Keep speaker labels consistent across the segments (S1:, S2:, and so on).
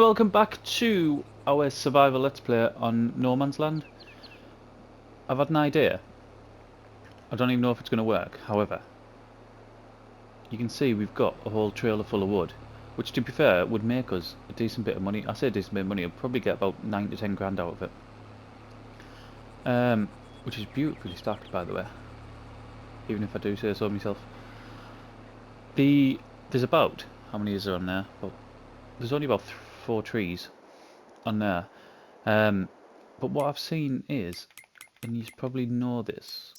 S1: welcome back to our survival let's play on No Man's Land. I've had an idea. I don't even know if it's going to work, however. You can see we've got a whole trailer full of wood, which to be fair would make us a decent bit of money. I say a decent bit of money, I'll probably get about 9 to 10 grand out of it. Which is beautifully stacked, by the way. Even if I do say so myself. There's about, how many is there on there? Well, there's only about 4 trees on there. But what I've seen is, and you probably know this,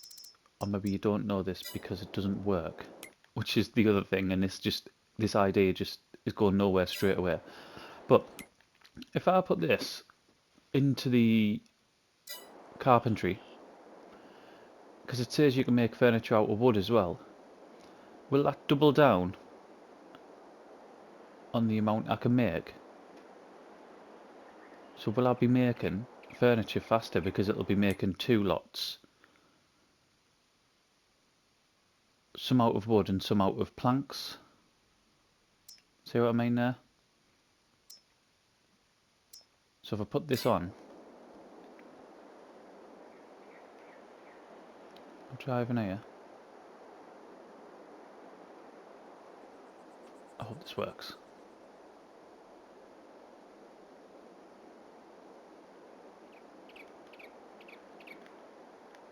S1: or maybe you don't know this because it doesn't work, which is the other thing, and this idea just is going nowhere straight away. But if I put this into the carpentry, because it says you can make furniture out of wood as well, will that double down on the amount I can make? So will I be making furniture faster because it'll be making 2 lots? Some out of wood and some out of planks. See what I mean there? So if I put this on, I'm driving here. I hope this works.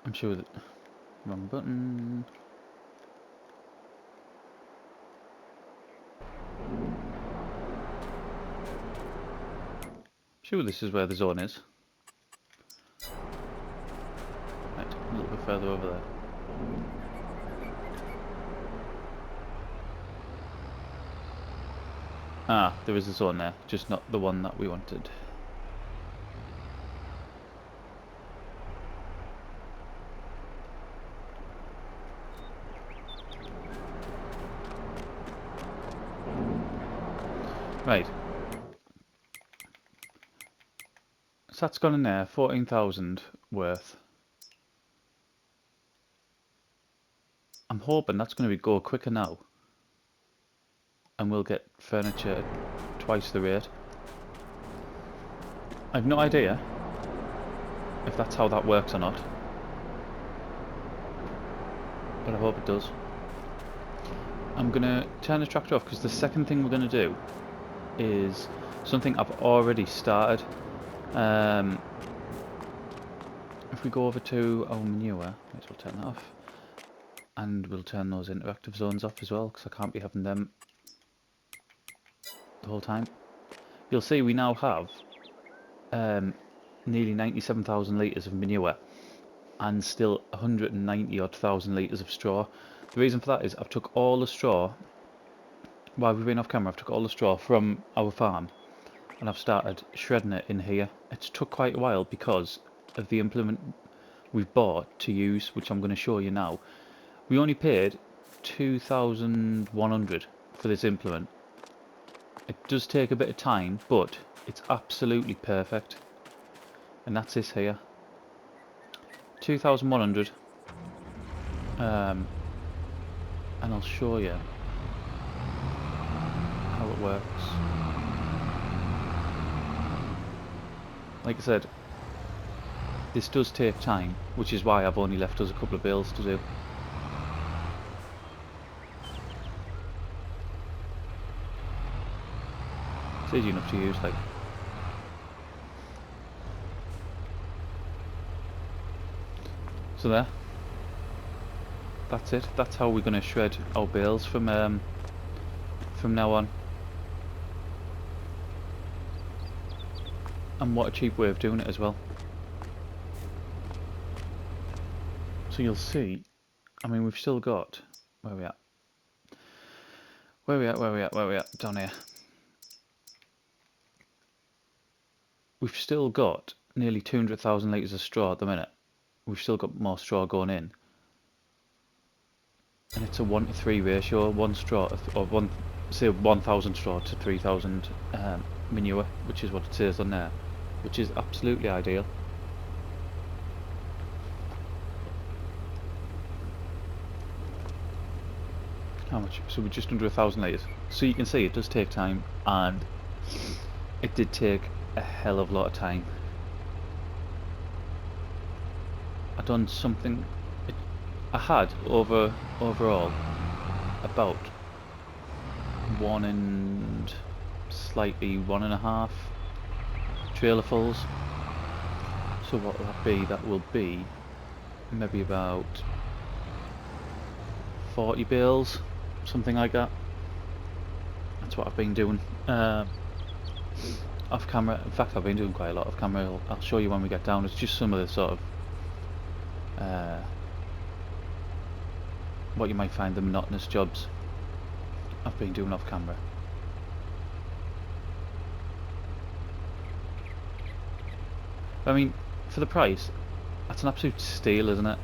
S1: I'm sure that... Wrong button. Sure this is where the zone is. Right, a little bit further over there. Ah, there is a zone there, just not the one that we wanted. Right. So that's gone in there, 14,000 worth. I'm hoping that's going to go quicker now. And we'll get furniture at twice the rate. I've no idea if that's how that works or not. But I hope it does. I'm going to turn the tractor off because the second thing we're going to do is something I've already started. If we go over to our manure, might as well turn that off. And we'll turn those interactive zones off as well because I can't be having them the whole time. You'll see we now have nearly 97,000 litres of manure and still 190 odd thousand litres of straw. The reason for that is I've took all the straw, while we've been off camera, I've took all the straw from our farm and I've started shredding it in here. It's took quite a while because of the implement we've bought to use, which I'm going to show you now. We only paid 2,100 for this implement. It does take a bit of time, but it's absolutely perfect. And that's this here. 2,100. And I'll show you how it works. Like I said, this does take time, which is why I've only left us a couple of bales to do. It's easy enough to use, like. So there. That's it. That's how we're going to shred our bales from now on. And what a cheap way of doing it as well. So you'll see, I mean, we've still got, where are we at? Where are we at? Down here. We've still got nearly 200,000 litres of straw at the minute. We've still got more straw going in. And it's a 1-to-3 ratio, one straw, or one, say 1,000 straw to 3,000 manure, which is what it says on there, which is absolutely ideal. How much? So we're just under 1,000 litres. So you can see it does take time, and it did take a hell of a lot of time. I done something. I had overall about 1.5 trailer fulls. So what will that be? That will be maybe about 40 bales, something like that. That's what I've been doing off camera. In fact, I've been doing quite a lot off camera. I'll show you when we get down. It's just some of the sort of what you might find the monotonous jobs I've been doing off camera. I mean, for the price, that's an absolute steal, isn't it?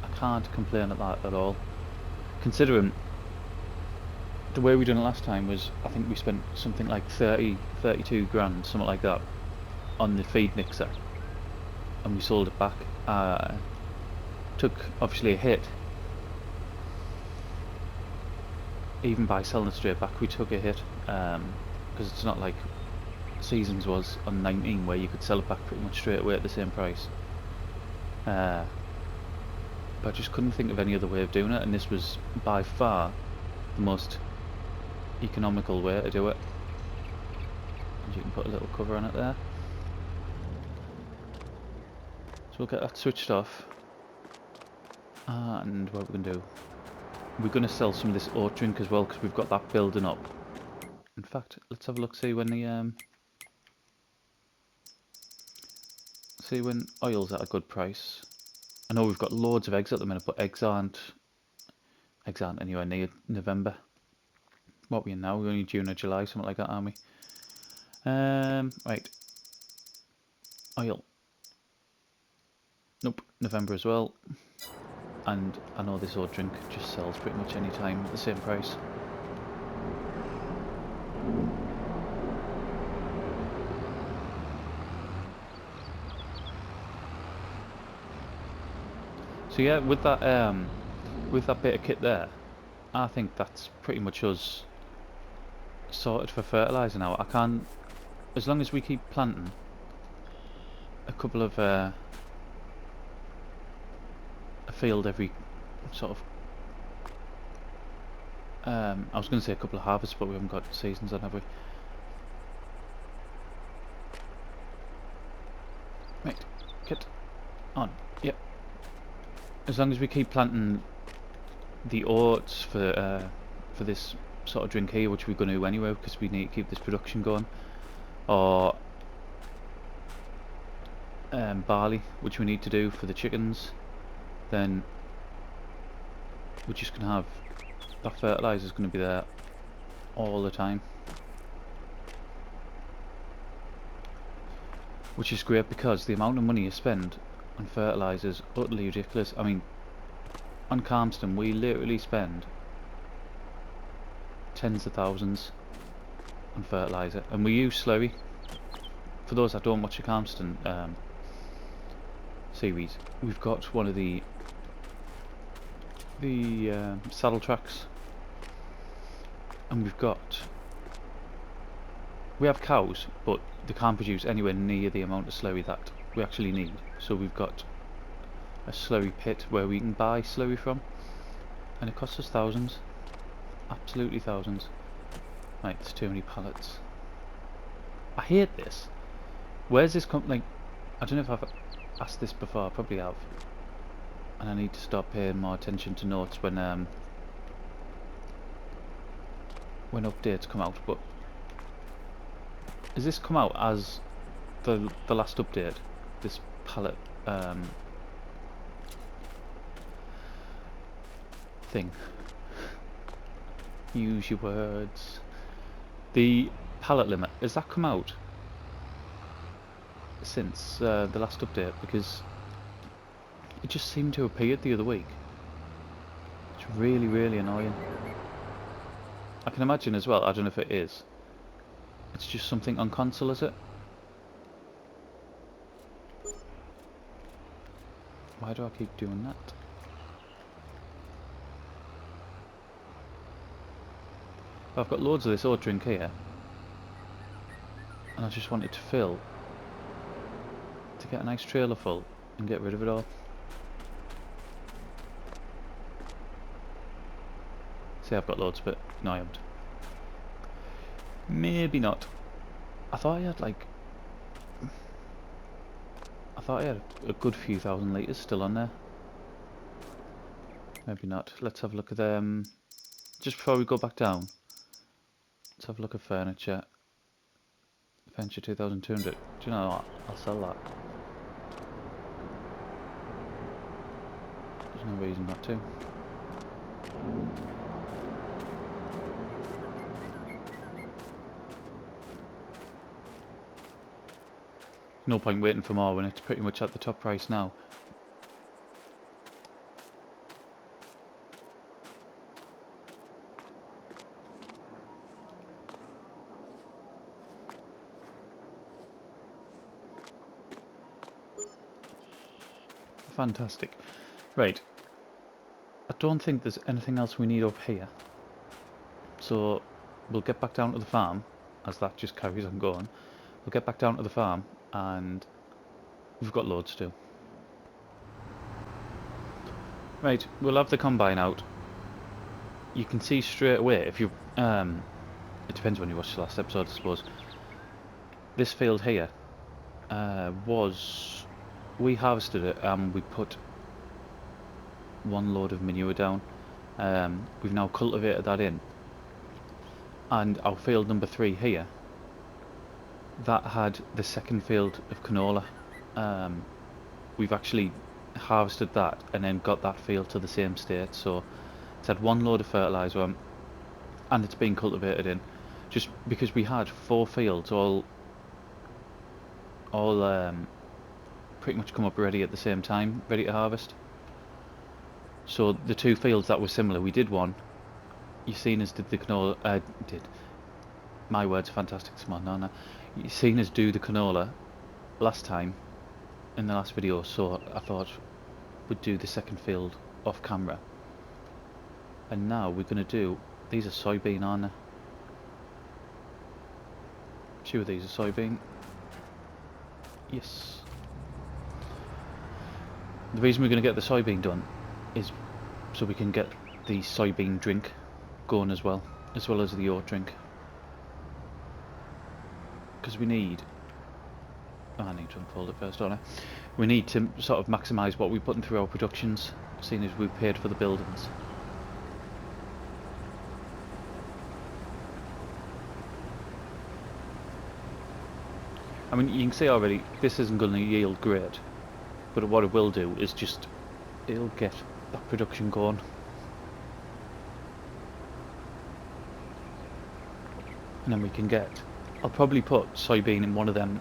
S1: I can't complain at that at all. Considering the way we done it last time was, I think we spent something like 32 grand, something like that, on the feed mixer, and we sold it back. Took obviously a hit. Even by selling it straight back, we took a hit, because it's not like Seasons was on 19, where you could sell it back pretty much straight away at the same price. But I just couldn't think of any other way of doing it, and this was by far the most economical way to do it. And you can put a little cover on it there. So we'll get that switched off. And what we're going to do, we're going to sell some of this oat drink as well, because we've got that building up. In fact, let's have a look, see when the oil's at a good price. I know we've got loads of eggs at the minute, but eggs aren't anywhere near November. What are we in now? We're only June or July, something like that, aren't we? Right. Oil. Nope, November as well. And I know this oat drink just sells pretty much any time at the same price. So yeah, with that bit of kit there, I think that's pretty much us sorted for fertilizer now. I can't, as long as we keep planting a couple of a field every sort of I was going to say a couple of harvests, but we haven't got seasons on, have we? Right, kit on. Yep. As long as we keep planting the oats for this sort of drink here, which we're going to do anyway, because we need to keep this production going, or barley, which we need to do for the chickens, then we're just going to have that fertilizer is going to be there all the time, which is great, because the amount of money you spend on fertilizer is utterly ridiculous. I mean, on Calmston we literally spend tens of thousands on fertilizer, and we use slurry. For those that don't watch the Calmston series, we've got one of the saddle tracks, and we have cows, but they can't produce anywhere near the amount of slurry that we actually need. So we've got a slurry pit where we can buy slurry from, and it costs us thousands, absolutely thousands. Right, there's too many pallets. I hate this. Where's this like, I don't know if I've asked this before, I probably have, and I need to start paying more attention to notes when updates come out. But has this come out as the last update, this pallet thing? Use your words. The pallet limit, has that come out since the last update? Because it just seemed to appear the other week. It's really, really annoying. I can imagine as well, I don't know if it is, it's just something on console, is it? Why do I keep doing that? I've got loads of this oat drink here, and I just want it to fill, to get a nice trailer full and get rid of it all. See, I've got loads, but no, I haven't. Maybe not. I thought I had like, I thought I had a good few thousand litres still on there. Maybe not. Let's have a look at them. Just before we go back down, let's have a look at furniture. Furniture 2,200. Do you know what? I'll sell that. There's no reason not to. No point waiting for more when it's pretty much at the top price now. Fantastic. Right. I don't think there's anything else we need up here. So we'll get back down to the farm as that just carries on going. We'll get back down to the farm and we've got loads to do. Right, we'll have the combine out. You can see straight away if you it depends when you watch the last episode, I suppose. This field here we harvested it and we put one load of manure down. We've now cultivated that in, and our field number 3 here, that had the second field of canola. We've actually harvested that and then got that field to the same state, so it's had one load of fertilizer on and it's been cultivated in, just because we had 4 fields all pretty much come up ready at the same time, ready to harvest. So the 2 fields that were similar, we did one. You seen us did the canola. My words are fantastic. Come on, no. You seen us do the canola last time in the last video, so I thought we'd do the second field off camera. And now we're gonna do. These are soybean, aren't they? 2 of these are soybean. Yes. The reason we're going to get the soybean done is so we can get the soybean drink going as well as the oat drink. Because we need... Oh, I need to unfold it first, don't I? We need to sort of maximise what we're putting through our productions, seeing as we've paid for the buildings. I mean, you can see already, this isn't going to yield great. But what it will do is just, it'll get that production going. And then we can get, I'll probably put soybean in one of them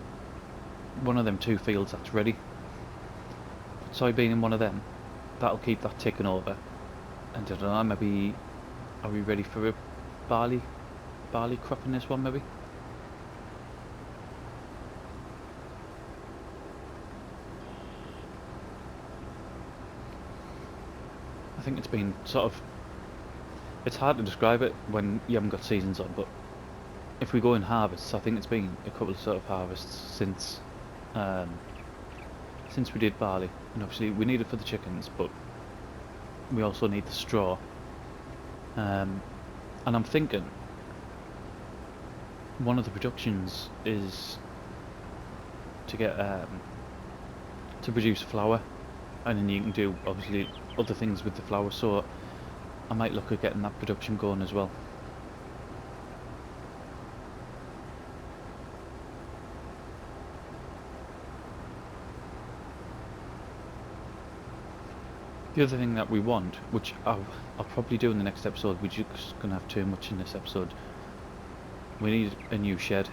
S1: 2 fields that's ready. Put soybean in one of them, that'll keep that ticking over. And I don't know, maybe, are we ready for a barley crop in this one maybe? I think it's been sort of, it's hard to describe it when you haven't got seasons on, but if we go in harvests, I think it's been a couple of sort of harvests since we did barley. And obviously we need it for the chickens, but we also need the straw. And I'm thinking one of the productions is to get to produce flour, and then you can do obviously other things with the flour, so I might look at getting that production going as well. The other thing that we want, which I'll probably do in the next episode, we're just going to have too much in this episode, we need a new shed,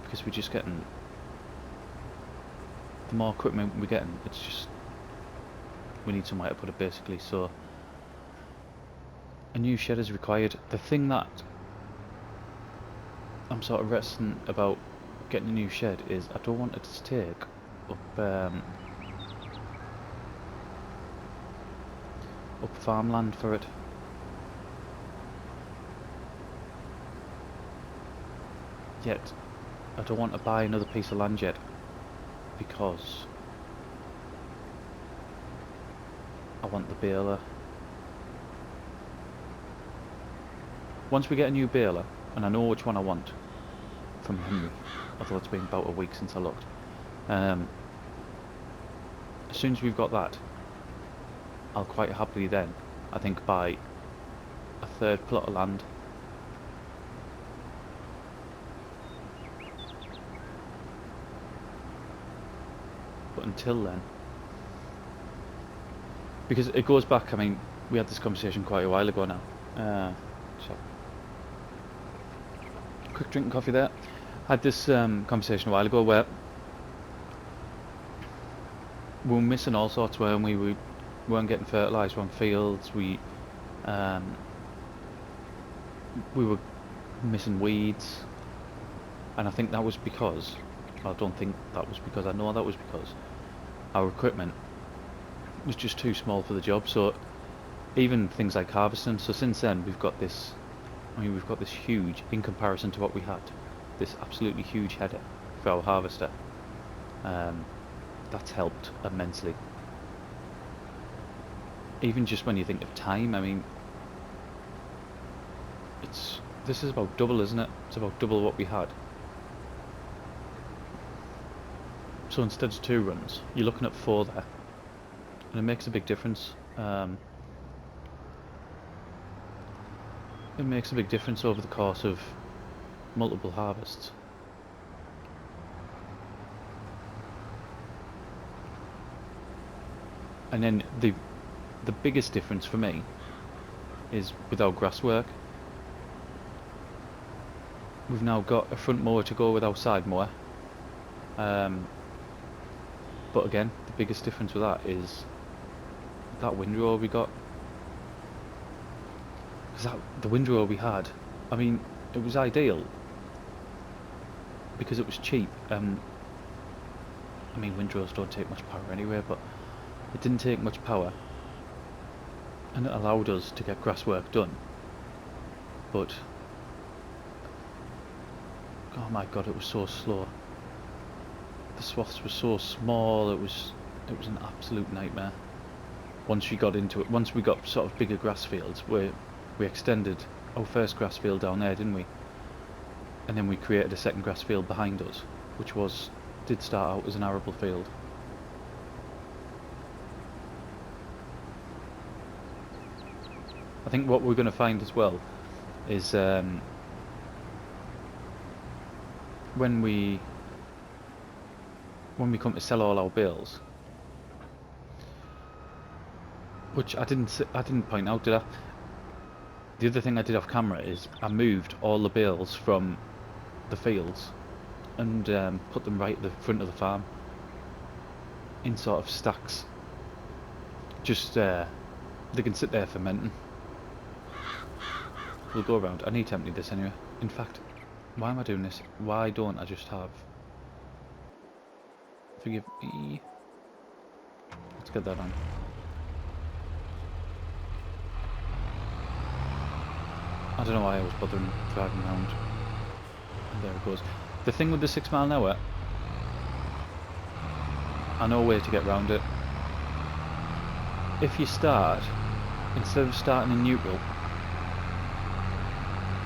S1: because we're just getting, the more equipment we're getting, it's just, we need somewhere to put it basically, so a new shed is required. The thing that I'm sort of resting about getting a new shed is I don't want it to take up farmland for it. Yet, I don't want to buy another piece of land yet, because I want the baler. Once we get a new baler, and I know which one I want, from Henry, although it's been about a week since I looked, as soon as we've got that, I'll quite happily then, I think, buy a third plot of land. But until then, because it goes back, I mean, we had this conversation quite a while ago now. So, quick drink of coffee there. Had this conversation a while ago where we were missing all sorts, where we weren't getting fertilised on fields, we were missing weeds, and I think that was because, I don't think that was because, I know that was because our equipment was just too small for the job. So even things like harvesting, so since then we've got this, I mean, we've got this huge, in comparison to what we had, this absolutely huge header for our harvester. That's helped immensely. Even just when you think of time, I mean, this is about double, isn't it? It's about double what we had. So instead of 2 runs, you're looking at 4 there, and it makes a big difference. It makes a big difference over the course of multiple harvests. And then the biggest difference for me is with our grass work. We've now got a front mower to go with our side mower. But again, the biggest difference with that is that windrow we got. Because the windrow we had, I mean, it was ideal because it was cheap. I mean, windrows don't take much power anyway, but it didn't take much power, and it allowed us to get grass work done. But oh my god, it was so slow. The swaths were so small, it was an absolute nightmare. Once we got into it, once we got sort of bigger grass fields, we extended our first grass field down there, didn't we? And then we created a second grass field behind us, which did start out as an arable field. I think what we're going to find as well is when we come to sell all our bales, which I didn't point out, did I? The other thing I did off camera is I moved all the bales from the fields and put them right at the front of the farm in sort of stacks. Just they can sit there fermenting. We'll go around. I need to empty this anyway. In fact, why am I doing this? Why don't I just have... Forgive me. Let's get that on. I don't know why I was bothering driving around. And there it goes. The thing with the 6 mile an hour, I know a way to get around it. If you start, instead of starting in neutral,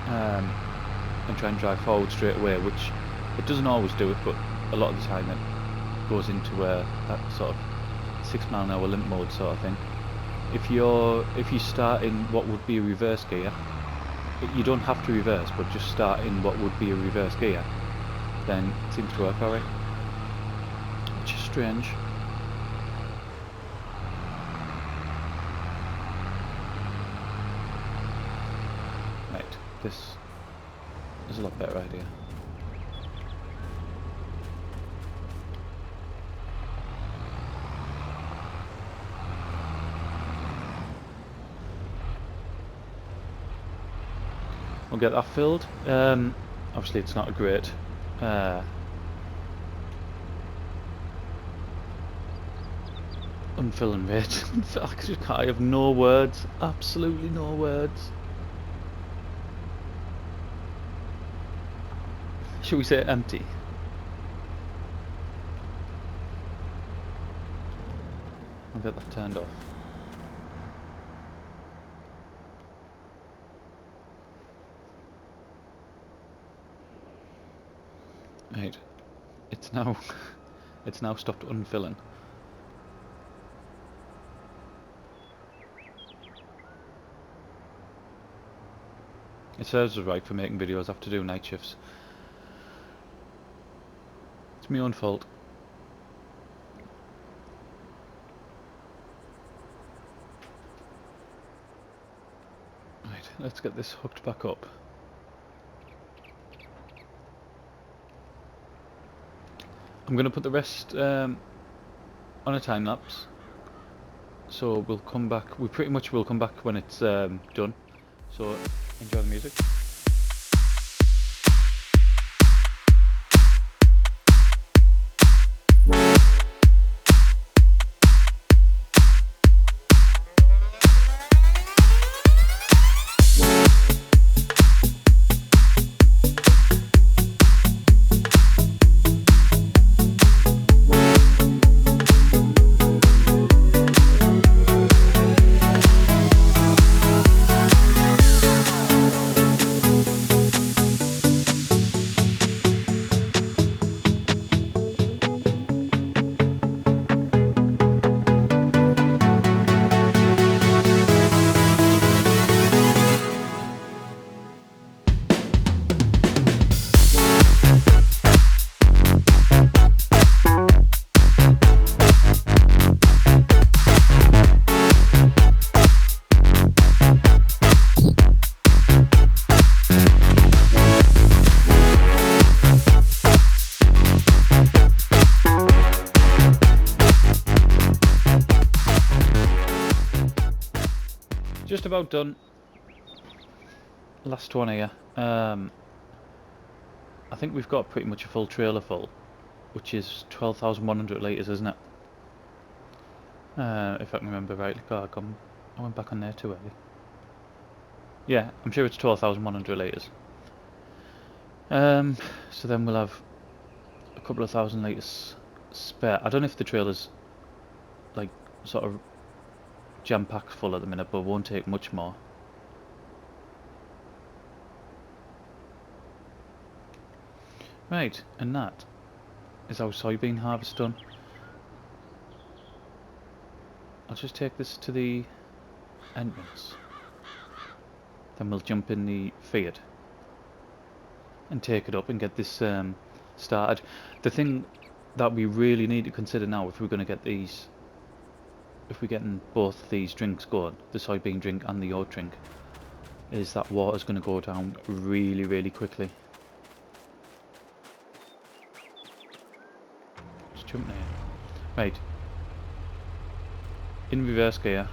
S1: and try and drive forward straight away, which it doesn't always do it, but a lot of the time it goes into that sort of 6 mile an hour limp mode sort of thing. If you start in what would be a reverse gear, you don't have to reverse, but just start in what would be a reverse gear, then it seems to work alright, which is strange. Right, this is a lot better idea. We'll get that filled. Obviously it's not a great unfilling rate. I have no words, absolutely no words. Should we say empty? I'll get that turned off. Right, it's now it's now stopped unfilling. It serves us right for making videos after doing night shifts. It's my own fault. Right, let's get this hooked back up. I'm going to put the rest on a time lapse. So we'll come back, we pretty much will come back when it's done. So enjoy the music. Just about done. Last one here. I think we've got pretty much a full trailer full, which is 12,100 litres, isn't it? If I can remember rightly. God, I went back on there too early. Yeah, I'm sure it's 12,100 litres. So then we'll have a couple of thousand litres spare. I don't know if the trailer's like sort of jam-packed full at the minute, but it won't take much more. Right, and that is our soybean harvest done. I'll just take this to the entrance. Then we'll jump in the Fiat and take it up and get this started. The thing that we really need to consider now, if we're going to get these, if we're getting both these drinks going, the soybean drink and the oat drink, is that water's going to go down really, really quickly. Just jump there. Right. In reverse gear.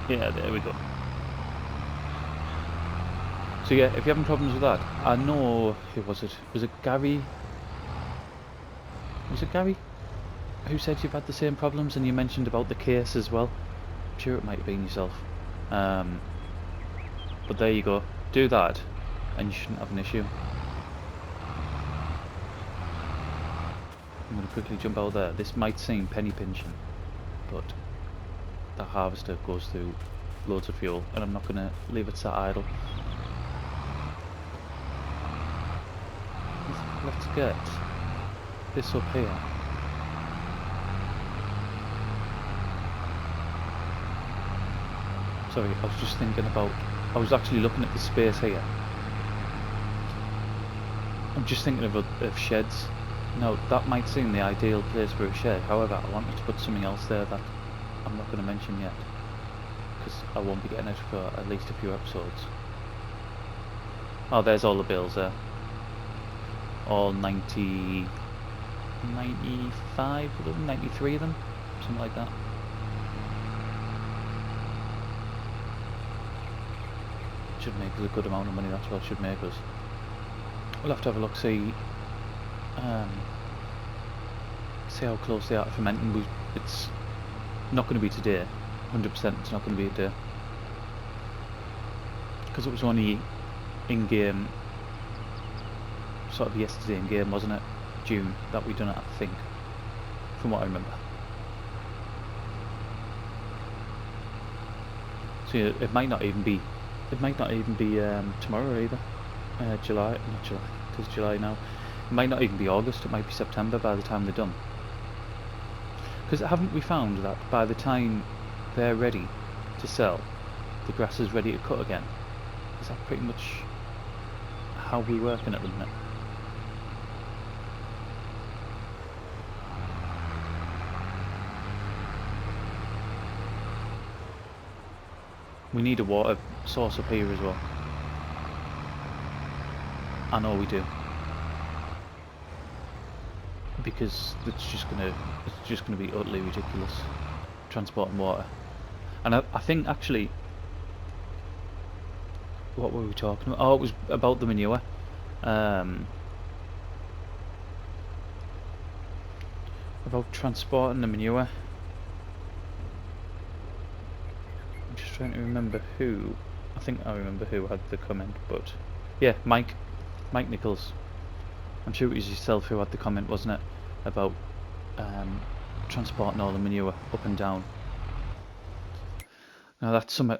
S1: Yeah, there we go. So yeah, if you're having problems with that, I know, who was it? Was it Gary? Was it Gary who said you've had the same problems, and you mentioned about the case as well? I'm sure it might have been yourself. But there you go. Do that and you shouldn't have an issue. I'm going to quickly jump out there. This might seem penny pinching, but the harvester goes through loads of fuel, and I'm not going to leave it sat idle. Let's get this up here. Sorry, I was just thinking about, I was actually looking at the space here. I'm just thinking of sheds. Now, that might seem the ideal place for a shed, however, I wanted to put something else there that I'm not going to mention yet, because I won't be getting it for at least a few episodes. Oh, there's all the bales there. All 95 of them, 93 of them, something like that. Should make us a good amount of money, that's what it should make us. We'll have to have a look, see how close they are to fermenting. It's not going to be today, 100% it's not going to be today, because it was only in-game, sort of yesterday in-game, wasn't it? June, that we done it, I think, from what I remember. So yeah, it might not even be tomorrow either. July, not July, it is July now. It might not even be August, it might be September by the time they're done. Because haven't we found that by the time they're ready to sell, the grass is ready to cut again? Is that pretty much how we're working at the minute? We need a water source up here as well. I know we do. Because it's just gonna be utterly ridiculous transporting water. And I think actually, what were we talking about? Oh, it was about the manure. About transporting the manure. I'm just trying to remember who. I think I remember who had the comment, but yeah, Mike Nichols. I'm sure it was yourself who had the comment, wasn't it, about transporting all the manure up and down. Now that's something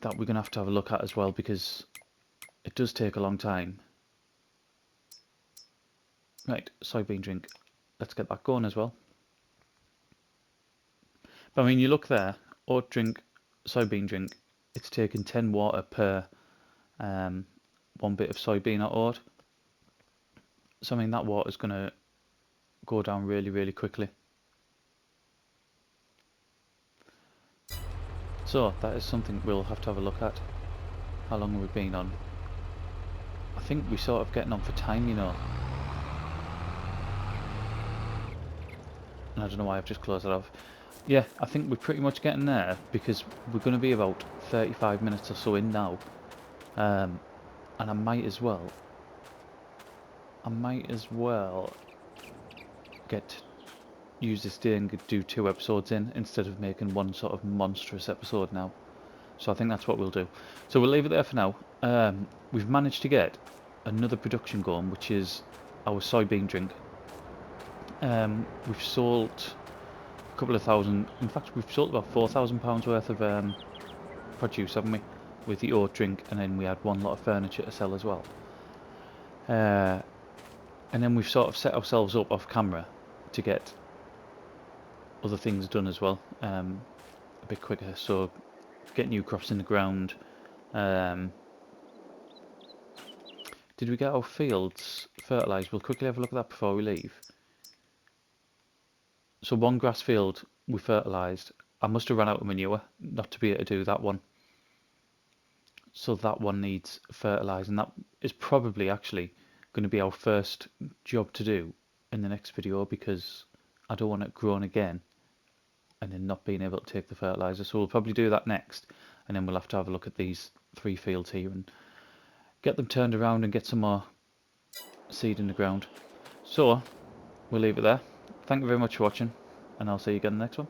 S1: that we're going to have a look at as well, because it does take a long time. Right, soybean drink. Let's get that going as well. But I mean, you look there, oat drink, soybean drink, it's taking 10 water per one bit of soybean or oat. So I mean, that water is going to go down really, really quickly. So that is something we'll have to have a look at. How long have we been on? I think we're sort of getting on for time, you know. And I don't know why I've just closed it off. Yeah, I think we're pretty much getting there, because we're going to be about 35 minutes or so in now. And I might as well use this day and do 2 episodes in, instead of making one sort of monstrous episode now. So I think that's what we'll do. So we'll leave it there for now. We've managed to get another production going, which is our soybean drink. We've sold a couple of thousand, in fact we've sold about £4,000 worth of produce, haven't we, with the oat drink, and then we had one lot of furniture to sell as well. And then we've sort of set ourselves up off camera to get other things done as well, a bit quicker, so get new crops in the ground. Did we get our fields fertilised? We'll quickly have a look at that before we leave. So one grass field we fertilised. I must have run out of manure not to be able to do that one. So that one needs fertilising. That is probably actually going to be our first job to do in the next video, because I don't want it grown again and then not being able to take the fertiliser. So we'll probably do that next, and then we'll have to have a look at these 3 fields here and get them turned around and get some more seed in the ground. So we'll leave it there. Thank you very much for watching, and I'll see you again in the next one.